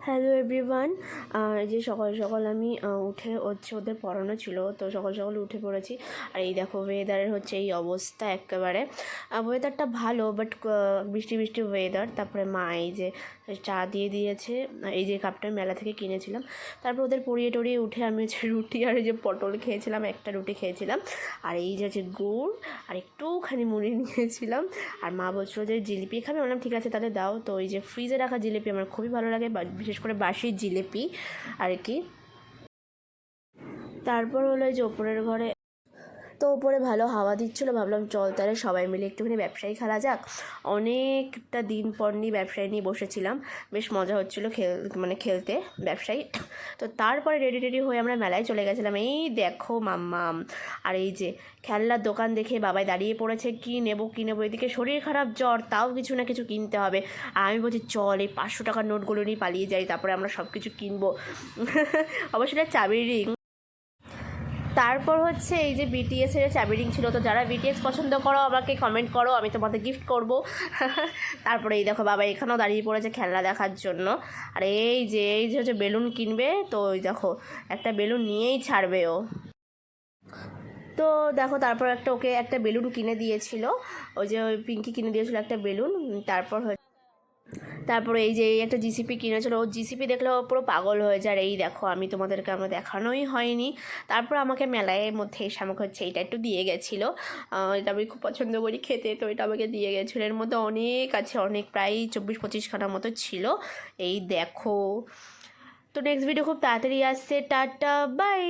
Hello everyone. এই যে সকাল সকাল আমি উঠে হচ্ছে ওদের পড়ানো ছিল, তো সকাল সকাল উঠে পড়েছি। আর এই দেখো ওয়েদারের হচ্ছে এই অবস্থা একেবারে। ওয়েদারটা ভালো, বাট বৃষ্টি বৃষ্টি ওয়েদার। তারপরে মা এই যে চা দিয়ে দিয়েছে, এই যে কাপটা মেলা থেকে কিনেছিলাম। তারপর ওদের পড়িয়ে টড়িয়ে উঠে আমি হচ্ছে রুটি আর এই যে পটল খেয়েছিলাম, একটা রুটি খেয়েছিলাম। আর এই যে হচ্ছে গুড় আর একটুখানি মুড়ি নিয়েছিলাম। আর মা বলছিল যে জিলিপি খাবে, বললাম ঠিক আছে তাহলে দাও। তো এই যে ফ্রিজে রাখা জিলিপি আমার খুবই ভালো লাগে, বিশেষ করে বাসি জিলিপি আর কি। তারপর হলো এই যে ওপরের ঘরে, তো ওপরে ভালো হাওয়া দিচ্ছিলো, ভাবলাম চল তাহলে সবাই মিলে একটুখানি ব্যবসায়ী খেলা যাক। অনেকটা দিন পর নিয়ে ব্যবসায়ী নিয়ে বসেছিলাম, বেশ মজা হচ্ছিলো খেলতে ব্যবসায়ী। তো তারপরে রেডি টেডি হয়ে আমরা মেলায় চলে গেছিলাম। এই দেখো মাম্মাম, আর এই যে খেলনার দোকান দেখে বাবাই দাঁড়িয়ে পড়েছে, কী নেবো কী নেবো। এদিকে শরীর খারাপ, জ্বর, তাও কিছু না কিছু কিনতে হবে। আর আমি বলছি চল এই 500 টাকার নোটগুলো নিয়ে পালিয়ে যাই, তারপরে আমরা সব কিছু কিনবো। অবশ্যই এটা চাবির রিং। তারপর হচ্ছে এই যে বিটিএসের চাবি রিং ছিল, তো যারা বিটিএস পছন্দ করো আমাকে কমেন্ট করো, আমি তোমাদের গিফট করব। তারপরে এই দেখো বাবা এখানেও দাঁড়িয়ে পড়েছে খেলনা দেখার জন্য। আর এই যে হচ্ছে বেলুন কিনবে, তো ওই দেখো একটা বেলুন নিয়েই ছাড়বে ও। তো দেখো তারপর ওকে একটা বেলুন কিনে দিয়েছিল, ওই যে ওই পিঙ্কি কিনে দিয়েছিল একটা বেলুন। তারপরে এই যে একটা জিসিপি কিনেছিল, ও জিসিপি দেখলে ও পুরো পাগল হয়ে যায়। আর এই দেখো তোমাদেরকে আমার দেখানোই হয়নি। তারপর আমাকে মেলায় মধ্যে এসে আমাকে হচ্ছে এইটা একটু দিয়ে গেছিলো, এটা আমি খুব পছন্দ করি খেতে, তো এটা আমাকে দিয়ে গেছিলো। এর মধ্যে অনেক আছে, অনেক প্রায় 24-25খানার মতো ছিল। এই দেখো। তো নেক্সট ভিডিও খুব তাড়াতাড়ি আসছে, টাটা বাই।